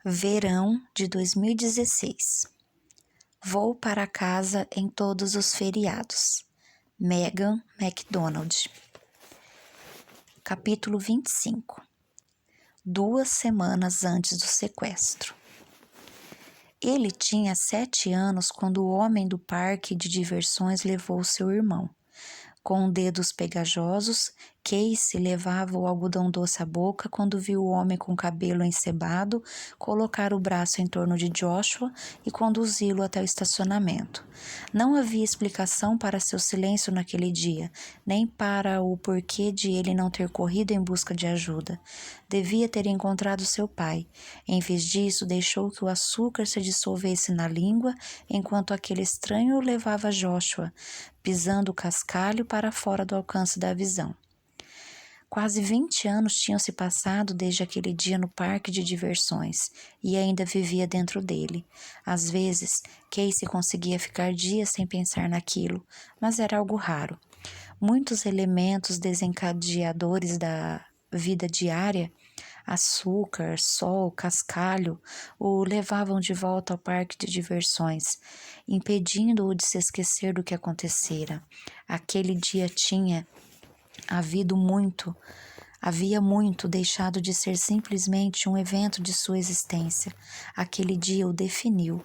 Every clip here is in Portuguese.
Verão de 2016. Vou para casa em todos os feriados. Megan McDonald. Capítulo 25. 2 semanas antes do sequestro. Ele tinha 7 anos quando o homem do parque de diversões levou seu irmão. Com dedos pegajosos, Casey levava o algodão doce à boca quando viu o homem com cabelo encebado colocar o braço em torno de Joshua e conduzi-lo até o estacionamento. Não havia explicação para seu silêncio naquele dia, nem para o porquê de ele não ter corrido em busca de ajuda. Devia ter encontrado seu pai. Em vez disso, deixou que o açúcar se dissolvesse na língua enquanto aquele estranho levava Joshua, pisando o cascalho para fora do alcance da visão. Quase 20 anos tinham se passado desde aquele dia no parque de diversões e ainda vivia dentro dele. Às vezes, Casey conseguia ficar dias sem pensar naquilo, mas era algo raro. Muitos elementos desencadeadores da vida diária, açúcar, sol, cascalho, o levavam de volta ao parque de diversões, impedindo-o de se esquecer do que acontecera. Aquele dia havia muito deixado de ser simplesmente um evento de sua existência. Aquele dia o definiu.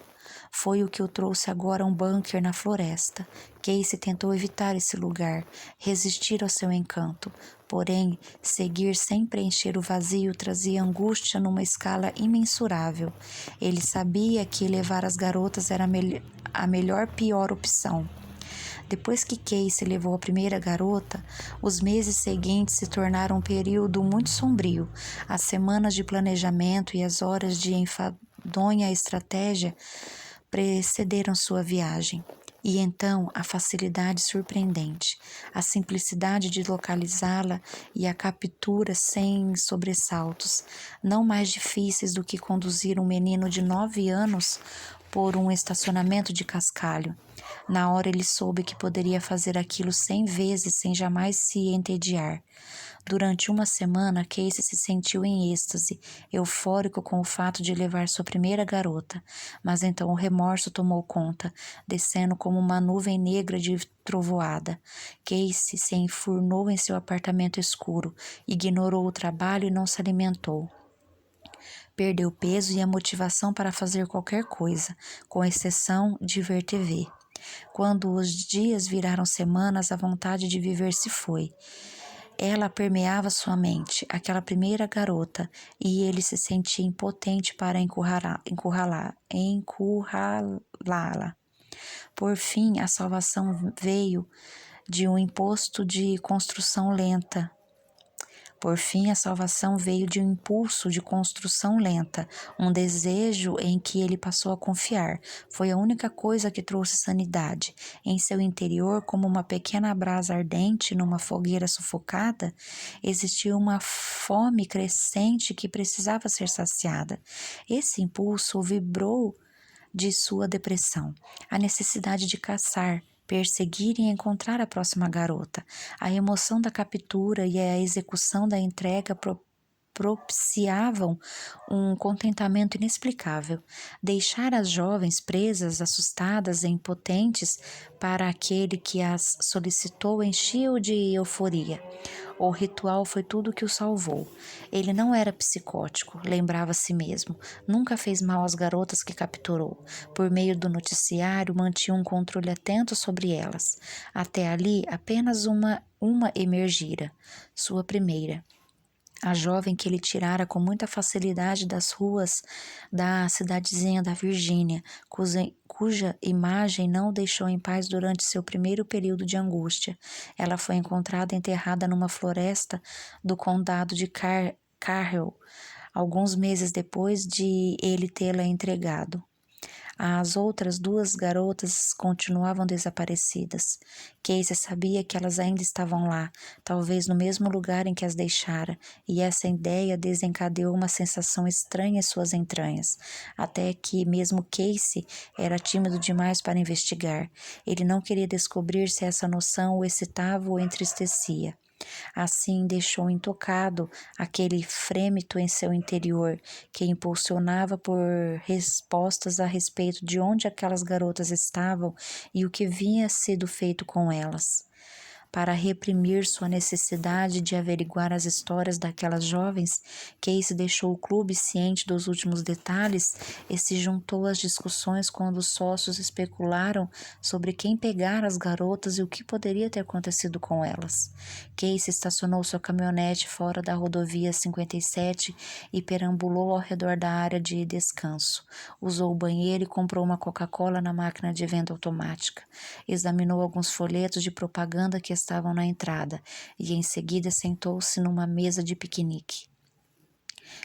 Foi o que o trouxe agora a um bunker na floresta. Casey tentou evitar esse lugar, resistir ao seu encanto. Porém, seguir sem preencher o vazio trazia angústia numa escala imensurável. Ele sabia que levar as garotas era a melhor pior opção. Depois que Casey levou a primeira garota, os meses seguintes se tornaram um período muito sombrio. As semanas de planejamento e as horas de enfadonha estratégia precederam sua viagem. E então a facilidade surpreendente, a simplicidade de localizá-la e a captura sem sobressaltos, não mais difíceis do que conduzir um menino de 9 anos por um estacionamento de cascalho. Na hora ele soube que poderia fazer aquilo 100 vezes sem jamais se entediar. Durante uma semana, Casey se sentiu em êxtase, eufórico com o fato de levar sua primeira garota. Mas então o remorso tomou conta, descendo como uma nuvem negra de trovoada. Casey se enfurnou em seu apartamento escuro, ignorou o trabalho e não se alimentou. Perdeu peso e a motivação para fazer qualquer coisa, com exceção de ver TV. Quando os dias viraram semanas, a vontade de viver se foi. Ela permeava sua mente, aquela primeira garota, e ele se sentia impotente para encurralá-la. Por fim, a salvação veio de um impulso de construção lenta, um desejo em que ele passou a confiar. Foi a única coisa que trouxe sanidade. Em seu interior, como uma pequena brasa ardente numa fogueira sufocada, existia uma fome crescente que precisava ser saciada. Esse impulso o vibrou de sua depressão, a necessidade de caçar, perseguir e encontrar a próxima garota. A emoção da captura e a execução da entrega propiciavam um contentamento inexplicável. Deixar as jovens presas, assustadas e impotentes para aquele que as solicitou enchia-o de euforia. O ritual foi tudo que o salvou. Ele não era psicótico, lembrava a si mesmo. Nunca fez mal às garotas que capturou. Por meio do noticiário, mantinha um controle atento sobre elas. Até ali, apenas uma emergira, sua primeira. A jovem que ele tirara com muita facilidade das ruas da cidadezinha da Virgínia, cuja imagem não o deixou em paz durante seu primeiro período de angústia. Ela foi encontrada enterrada numa floresta do condado de Carroll, alguns meses depois de ele tê-la entregado. As outras 2 garotas continuavam desaparecidas. Casey sabia que elas ainda estavam lá, talvez no mesmo lugar em que as deixara, e essa ideia desencadeou uma sensação estranha em suas entranhas, até que mesmo Casey era tímido demais para investigar. Ele não queria descobrir se essa noção o excitava ou entristecia. Assim deixou intocado aquele frêmito em seu interior que impulsionava por respostas a respeito de onde aquelas garotas estavam e o que havia sido feito com elas. Para reprimir sua necessidade de averiguar as histórias daquelas jovens, Casey deixou o clube ciente dos últimos detalhes e se juntou às discussões quando os sócios especularam sobre quem pegara as garotas e o que poderia ter acontecido com elas. Casey estacionou sua caminhonete fora da rodovia 57 e perambulou ao redor da área de descanso. Usou o banheiro e comprou uma Coca-Cola na máquina de venda automática. Examinou alguns folhetos de propaganda que estavam na entrada e em seguida sentou-se numa mesa de piquenique.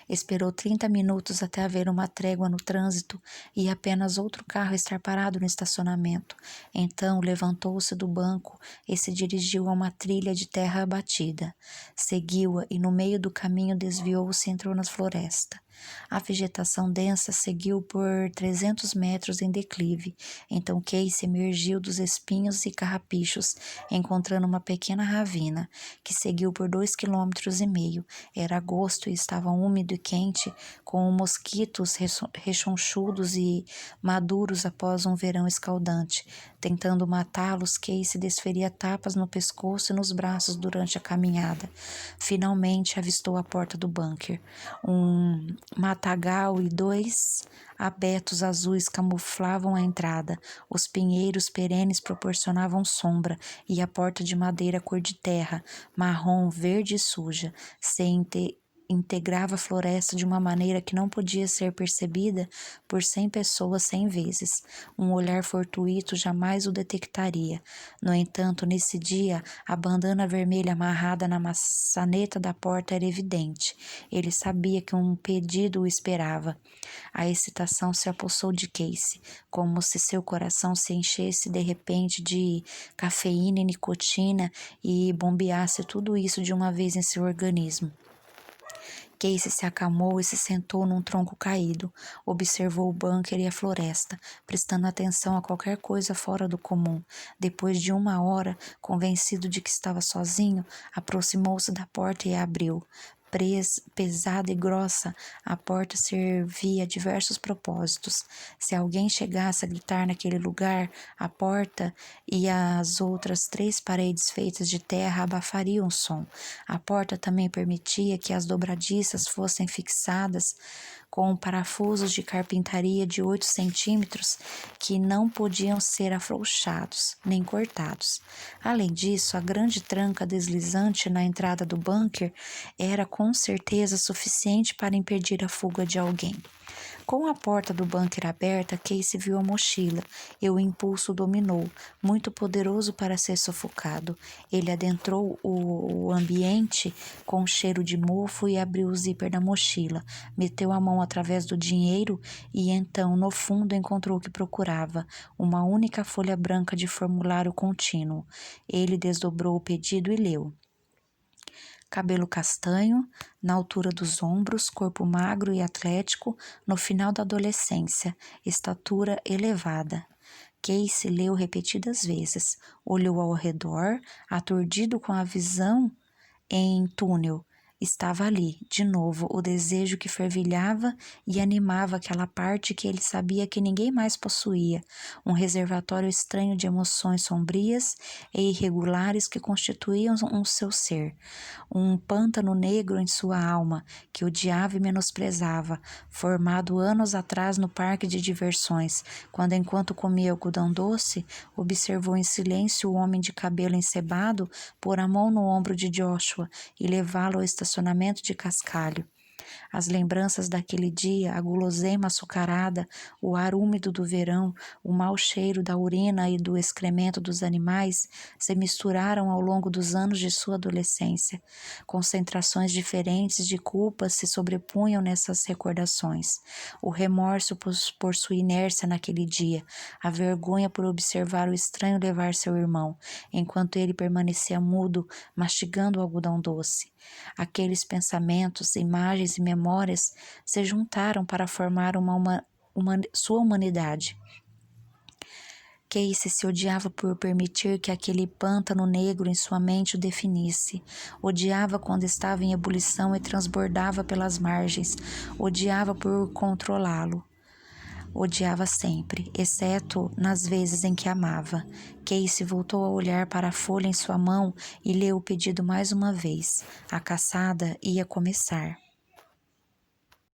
Esperou 30 minutos até haver uma trégua no trânsito e apenas outro carro estar parado no estacionamento. Então levantou-se do banco e se dirigiu a uma trilha de terra abatida. Seguiu-a e no meio do caminho desviou-se e entrou na floresta. A vegetação densa seguiu por 300 metros em declive. Então Casey emergiu dos espinhos e carrapichos, encontrando uma pequena ravina, que seguiu por 2,5 km. Era agosto e estava úmido e quente, com mosquitos rechonchudos e maduros após um verão escaldante. Tentando matá-los, Casey desferia tapas no pescoço e nos braços durante a caminhada. Finalmente avistou a porta do bunker. Um matagal e 2 abetos azuis camuflavam a entrada. Os pinheiros perenes proporcionavam sombra e a porta de madeira cor de terra, marrom, verde e suja, integrava a floresta de uma maneira que não podia ser percebida por 100 pessoas 100 vezes. Um olhar fortuito jamais o detectaria. No entanto, nesse dia, a bandana vermelha amarrada na maçaneta da porta era evidente. Ele sabia que um pedido o esperava. A excitação se apossou de Casey, como se seu coração se enchesse de repente de cafeína e nicotina e bombeasse tudo isso de uma vez em seu organismo. Casey se acalmou e se sentou num tronco caído. Observou o bunker e a floresta, prestando atenção a qualquer coisa fora do comum. Depois de 1 hora, convencido de que estava sozinho, aproximou-se da porta e a abriu. Pesada e grossa, a porta servia a diversos propósitos. Se alguém chegasse a gritar naquele lugar, a porta e as outras 3 paredes feitas de terra abafariam o som. A porta também permitia que as dobradiças fossem fixadas com parafusos de carpintaria de 8 centímetros que não podiam ser afrouxados nem cortados. Além disso, a grande tranca deslizante na entrada do bunker era com certeza suficiente para impedir a fuga de alguém. Com a porta do bunker aberta, Casey viu a mochila e o impulso dominou, muito poderoso para ser sufocado. Ele adentrou o ambiente com cheiro de mofo e abriu o zíper da mochila. Meteu a mão através do dinheiro e então, no fundo, encontrou o que procurava, uma única folha branca de formulário contínuo. Ele desdobrou o pedido e leu. Cabelo castanho, na altura dos ombros, corpo magro e atlético, no final da adolescência, estatura elevada. Casey leu repetidas vezes, olhou ao redor, aturdido com a visão em túnel. Estava ali, de novo, o desejo que fervilhava e animava aquela parte que ele sabia que ninguém mais possuía, um reservatório estranho de emoções sombrias e irregulares que constituíam um seu ser, um pântano negro em sua alma, que odiava e menosprezava, formado anos atrás no parque de diversões, quando, enquanto comia algodão doce, observou em silêncio o homem de cabelo encebado pôr a mão no ombro de Joshua e levá-lo ao estacionamento de cascalho. As lembranças daquele dia, a guloseima açucarada, o ar úmido do verão, o mau cheiro da urina e do excremento dos animais se misturaram ao longo dos anos de sua adolescência. Concentrações diferentes de culpa se sobrepunham nessas recordações. O remorso por sua inércia naquele dia, a vergonha por observar o estranho levar seu irmão, enquanto ele permanecia mudo, mastigando o algodão doce. Aqueles pensamentos, imagens e memórias se juntaram para formar sua humanidade. Casey se odiava por permitir que aquele pântano negro em sua mente o definisse. Odiava quando estava em ebulição e transbordava pelas margens. Odiava por controlá-lo. Odiava sempre, exceto nas vezes em que amava. Casey voltou a olhar para a folha em sua mão e leu o pedido mais uma vez. A caçada ia começar.